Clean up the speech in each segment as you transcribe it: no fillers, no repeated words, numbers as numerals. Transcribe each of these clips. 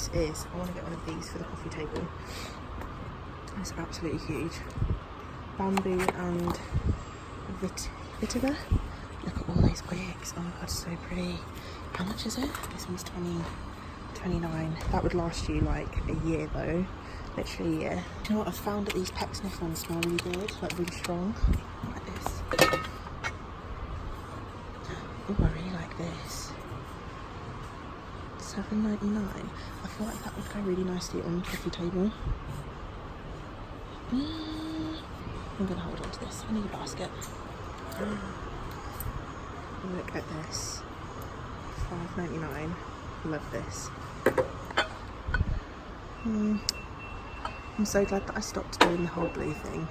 this is, I want to get one of these for the coffee table. It's absolutely huge. Bamboo and vetiver. Look at all those wigs. Oh my god, so pretty. How much is it? This one's 29. That would last you like a year though. Literally a year. Do you know what? I've found that these Pecksniff ones smell really good, like really strong. Like this. Oh, I really like this. $7.99. I feel like that would go really nicely on the coffee table. I'm gonna hold on to this. I need a basket. Look at this. $5.99. Love this. I'm so glad that I stopped doing the whole blue thing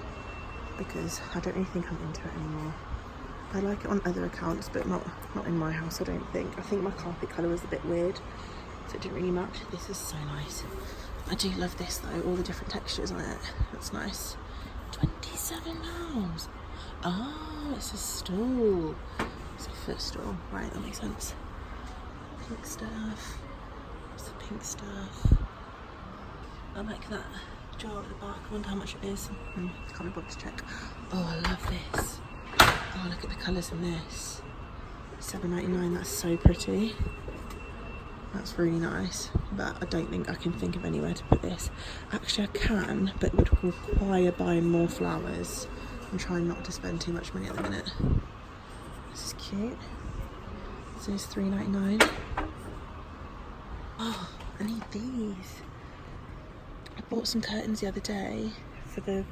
because I don't really think I'm into it anymore. I like it on other accounts, but not in my house, I don't think. I think my carpet colour was a bit weird, so it didn't really match. This is so nice. I do love this though, all the different textures on it. That's nice. £27. Oh, it's a stool. It's a footstool. Right, that makes sense. Pink stuff. What's the pink stuff? I like that jar at the back. I wonder how much it is. Can't be bothered to check. Oh, I love this. Oh, look at the colours in this. $7.99. That's so pretty. That's really nice, but I don't think I can think of anywhere to put this. Actually, I can, but it would require buying more flowers. I'm trying not to spend too much money at the minute. This is cute. This is $3.99. Oh, I need these. I bought some curtains the other day for the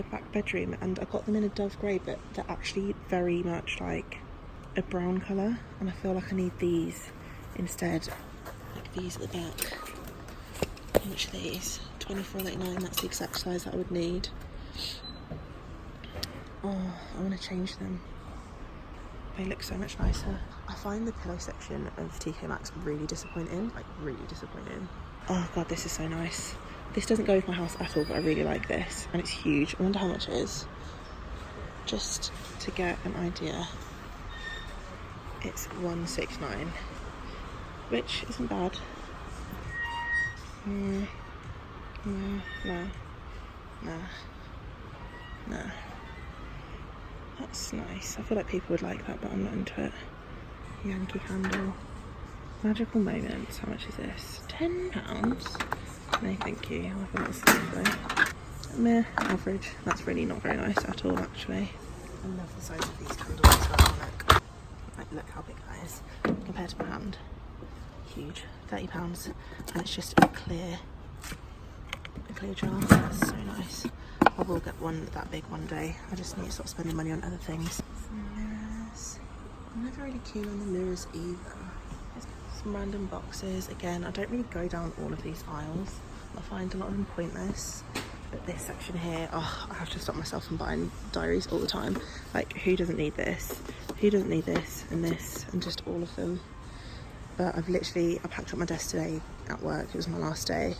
back bedroom, and I got them in a dove grey, but they're actually very much like a brown colour, and I feel like I need these instead, like these at the back. How much are these? $24.99. That's the exact size that I would need. Oh, I want to change them. They look so much nicer. I find the pillow section of TK Maxx really disappointing, like really disappointing. Oh god, this is so nice. This doesn't go with my house at all, but I really like this, and it's huge. I wonder how much it is. Just to get an idea, it's $169. Which isn't bad. No. That's nice. I feel like people would like that, but I'm not into it. Yankee Candle. Magical Moments. How much is this? £10? No, thank you. I think that's lovely. Meh, average. That's really not very nice at all, actually. I love the size of these candles as well. Look how big that is compared to my hand. Huge. £30, and it's just a clear jar. That's so nice. I will get one that big one day. I just need to stop spending money on other things. Some mirrors. I'm never really keen on the mirrors either. Some random boxes. Again, I don't really go down all of these aisles. I find a lot of them pointless. But this section here, oh, I have to stop myself from buying diaries all the time. Like, who doesn't need this? Who doesn't need this, and just all of them? But I packed up my desk today at work. It was my last day,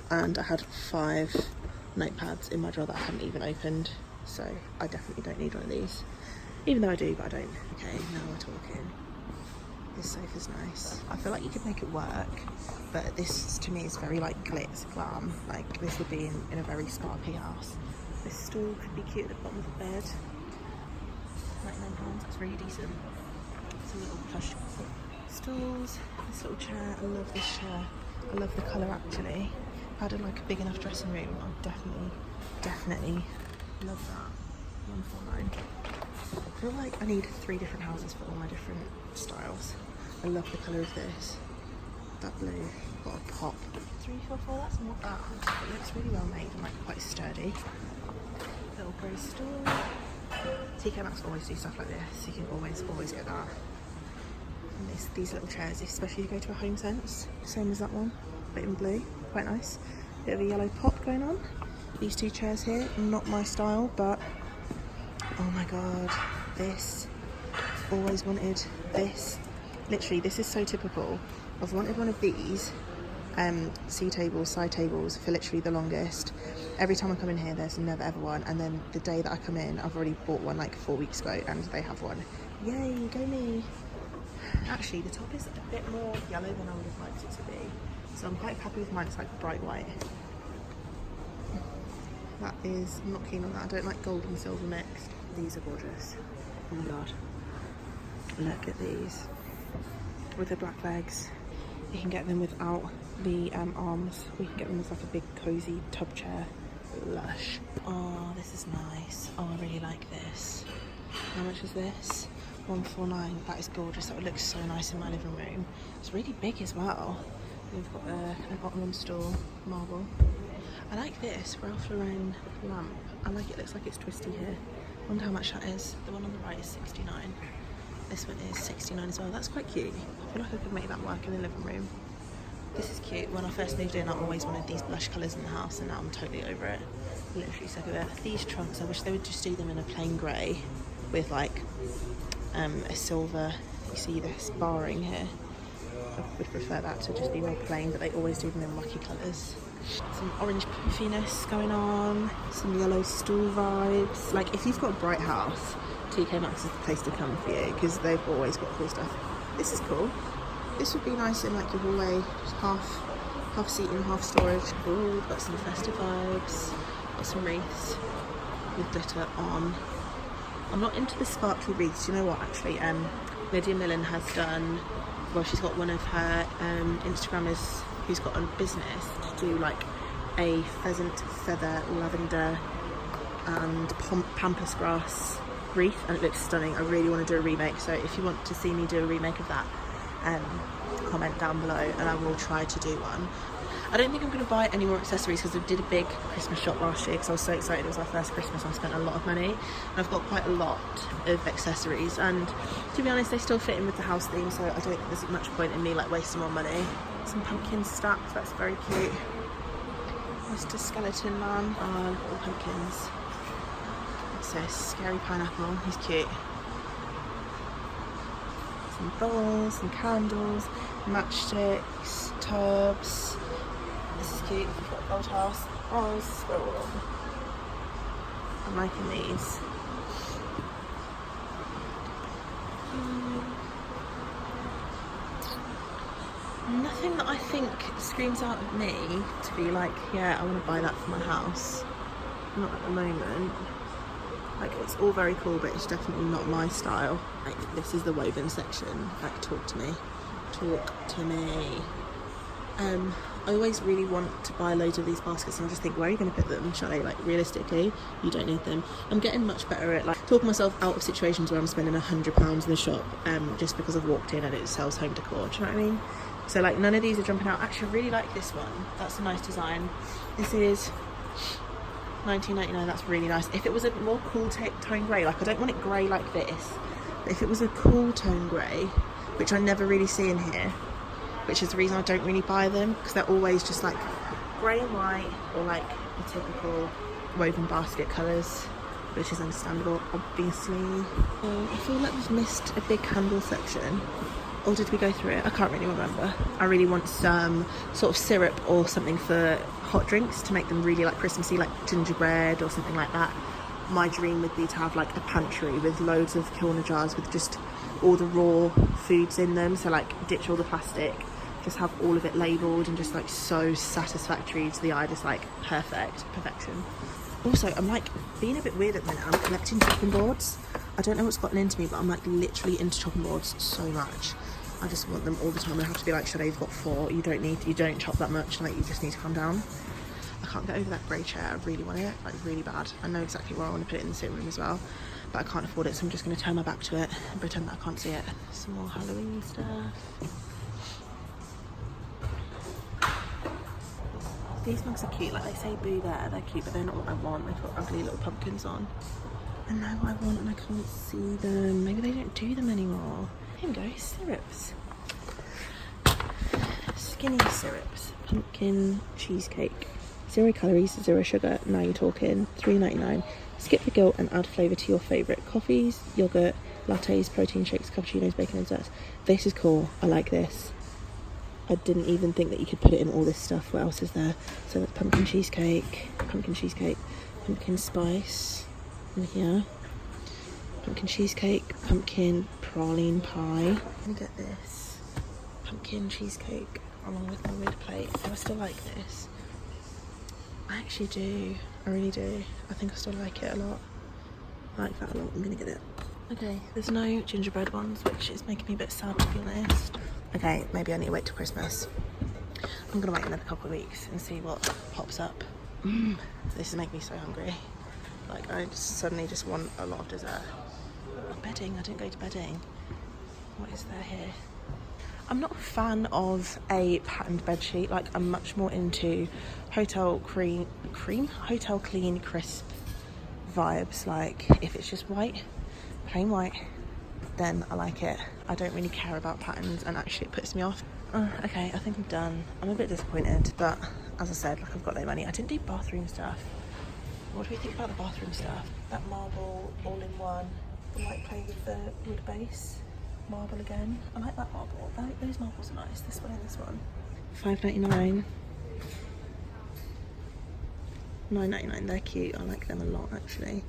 and I had 5 notepads in my drawer that I hadn't even opened. So I definitely don't need one of these. Even though I do, but I don't. Okay, now we're talking. This sofa's nice. I feel like you could make it work, but this to me is very like glitz glam. Like this would be in a very sparkly house. This stool could be cute at the bottom of the bed. £99, that's really decent. Some little plush stools. This little chair, I love this chair. I love the colour actually. If I had like a big enough dressing room, I'd definitely love that. £149. I feel like I need 3 different houses for all my different styles. I love the colour of this. That blue, got a pop. $344, that's not bad. It looks really well made and like quite sturdy. Little grey stool. TK Maxx always do stuff like this. You can always get that. And these little chairs, especially if you go to a Home Sense, same as that one, but in blue, quite nice. Bit of a yellow pop going on. These 2 chairs here, not my style, but oh my god, this. Always wanted this. Literally, this is so typical. I've wanted one of these sea tables, side tables for literally the longest. Every time I come in here, there's never ever one, and then the day that I come in, I've already bought one like 4 weeks ago, and they have one. Yay, go me! Actually, the top is a bit more yellow than I would have liked it to be, So I'm quite happy with mine. It's like bright white. That is, I'm not keen on that. I don't like gold and silver mixed. These are gorgeous. Oh my god. Look at these. With the black legs. You can get them without the arms. We can get them as like a big cozy tub chair. Lush. Oh, this is nice. Oh, I really like this. How much is this? $149. That is gorgeous. That would look so nice in my living room. It's really big as well. We've got an Ottoman stool, marble. I like this Ralph Lauren lamp. I like it. Looks like it's twisty here. I wonder how much that is. The one on the right is $69. This one is $69 as well. That's quite cute. I feel like I could make that work in the living room. This is cute. When I first moved in, I always wanted these blush colours in the house, and now I'm totally over it. Literally sick of it. These trunks, I wish they would just do them in a plain grey with like a silver. You see this barring here. I would prefer that to just be more plain, but they always do them in wacky colours. Some orange puffiness going on, some yellow stool vibes. Like if you've got a bright house, TK Maxx is the place to come for you because they've always got cool stuff. This is cool. This would be nice in like your hallway, just half seating, half storage. Ooh, got some festive vibes. Got some wreaths with glitter on. I'm not into the sparkly wreaths. You know what? Actually, Lydia Millen has done. Well, she's got one of her Instagrammers who's got a business to do like a pheasant feather lavender and pampas grass wreath, and it looks stunning. I really want to do a remake, so if you want to see me do a remake of that, comment down below and I will try to do one. I don't think I'm going to buy any more accessories because I did a big Christmas shop last year because I was so excited. It was our first Christmas and I spent a lot of money, and I've got quite a lot of accessories, and to be honest they still fit in with the house theme, so I don't think there's much point in me like wasting more money. Some pumpkin stacks, that's very cute. Mr. Skeleton Man. Oh, look at all pumpkins. What's this? Scary pineapple, he's cute. Some bowls, some candles, matchsticks, tubs. This is cute. We've got old house. Oh, this is so warm. I'm liking these. Nothing that I think screams out at me to be like, yeah, I want to buy that for my house. Not at the moment. Like, it's all very cool, but it's definitely not my style. Like, this is the woven section. Like, talk to me. Talk to me. I always really want to buy loads of these baskets, and I just think, where are you going to put them, Charlie? Like, realistically, you don't need them. I'm getting much better at like talking myself out of situations where I'm spending £100 in the shop just because I've walked in and it sells home decor. Do you know what I mean? So like, none of these are jumping out. Actually, I really like this one. That's a nice design. This is $19.99. That's really nice. If it was a more cool tone grey, like I don't want it grey like this, but if it was a cool tone grey, which I never really see in here, which is the reason I don't really buy them, because they're always just like grey and white, or like the typical woven basket colours, which is understandable, obviously. I feel like we've missed a big candle section. Or did we go through it? I can't really remember. I really want some sort of syrup or something for hot drinks to make them really like Christmassy, like gingerbread or something like that. My dream would be to have like a pantry with loads of Kilner jars with just all the raw foods in them. So like ditch all the plastic, just have all of it labelled and just like so satisfactory to the eye, just like perfection. Also, I'm like being a bit weird at the minute. I'm collecting chopping boards. I don't know what's gotten into me, but I'm like literally into chopping boards so much. I just want them all the time. I have to be like, Shade, you've got 4. You don't chop that much. Like, you just need to calm down. I can't get over that grey chair. I really want it, like really bad. I know exactly where I want to put it in the sitting room as well, but I can't afford it, so I'm just going to turn my back to it and pretend that I can't see it. Some more Halloween stuff. These mugs are cute. Like, they say boo there, they're cute, but they're not what I want. They've got ugly little pumpkins on. I know what I want and I can't see them. Maybe they don't do them anymore. Here we go, syrups. Skinny syrups. Pumpkin cheesecake. 0 calories, 0 sugar. Now you're talking. $3.99. Skip the guilt and add flavour to your favourite coffees, yoghurt, lattes, protein shakes, cappuccinos, bacon and desserts. This is cool. I like this. I didn't even think that you could put it in all this stuff. What else is there? So that's pumpkin cheesecake, pumpkin spice in here. Pumpkin cheesecake, pumpkin praline pie. Let me get this. Pumpkin cheesecake. along with my weird plate. Do I still like this? I actually do. I really do. I think I still like it a lot. I like that a lot. I'm gonna get it. Okay, there's no gingerbread ones, which is making me a bit sad, to be honest. Okay, maybe I need to wait till Christmas. I'm gonna wait another couple of weeks and see what pops up. This is making me so hungry. Like, I suddenly just want a lot of dessert. Bedding, I didn't go to bedding. What is there here? I'm not a fan of a patterned bed sheet. Like, I'm much more into hotel clean crisp vibes. Like, if it's just white, plain white, then I like it. I don't really care about patterns, and actually it puts me off. Okay, I think I'm done. I'm a bit disappointed, but as I said, like, I've got no money. I didn't do bathroom stuff. What do we think about the bathroom stuff? That marble all-in-one. I like playing with the wood base. Marble again. I like that marble. Those marbles are nice. This one and this one. $5.99. $9.99. They're cute. I like them a lot, actually.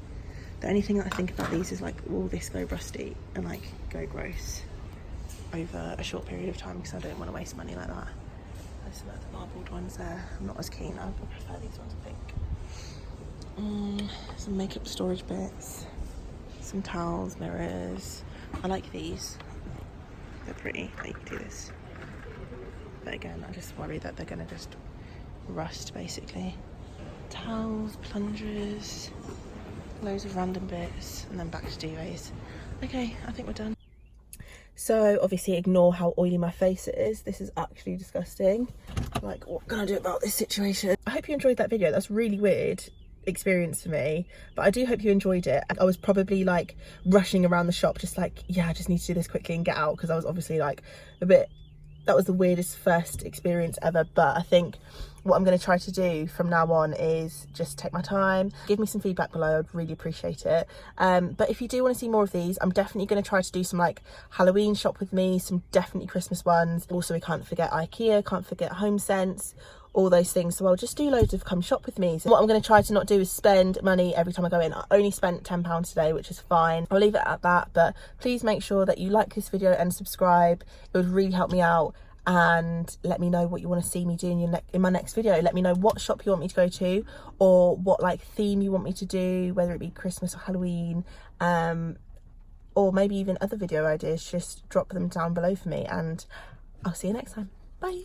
The only thing that I think about these is, like, will this go rusty and, like, go gross over a short period of time, because I don't want to waste money like that. There's some other marbled ones there. I'm not as keen. I prefer these ones, I think. Some makeup storage bits, some towels, mirrors. I like these. They're pretty. Like, you can do this. But again, I just worry that they're gonna just rust, basically. Towels, plungers, loads of random bits, and then back to duvets. Okay, I think we're done. So obviously ignore how oily my face is. This is actually disgusting. Like, what can I do about this situation? I hope you enjoyed that video. That's really weird experience for me, but I do hope you enjoyed it. I was probably like rushing around the shop, just like, yeah, I just need to do this quickly and get out, because I was obviously like a bit, that was the weirdest first experience ever. But I think what I'm going to try to do from now on is just take my time. Give me some feedback below, I'd really appreciate it. But if you do want to see more of these, I'm definitely going to try to do some like Halloween shop with me, some definitely Christmas ones. Also, we can't forget IKEA, can't forget HomeSense, all those things. So I'll just do loads of come shop with me. So what I'm going to try to not do is spend money every time I go in. I only spent £10 today, which is fine. I'll leave it at that, but please make sure that you like this video and subscribe. It would really help me out. And let me know what you want to see me do in my next video. Let me know what shop you want me to go to, or what like theme you want me to do, whether it be Christmas or Halloween, or maybe even other video ideas. Just drop them down below for me, and I'll see you next time. Bye.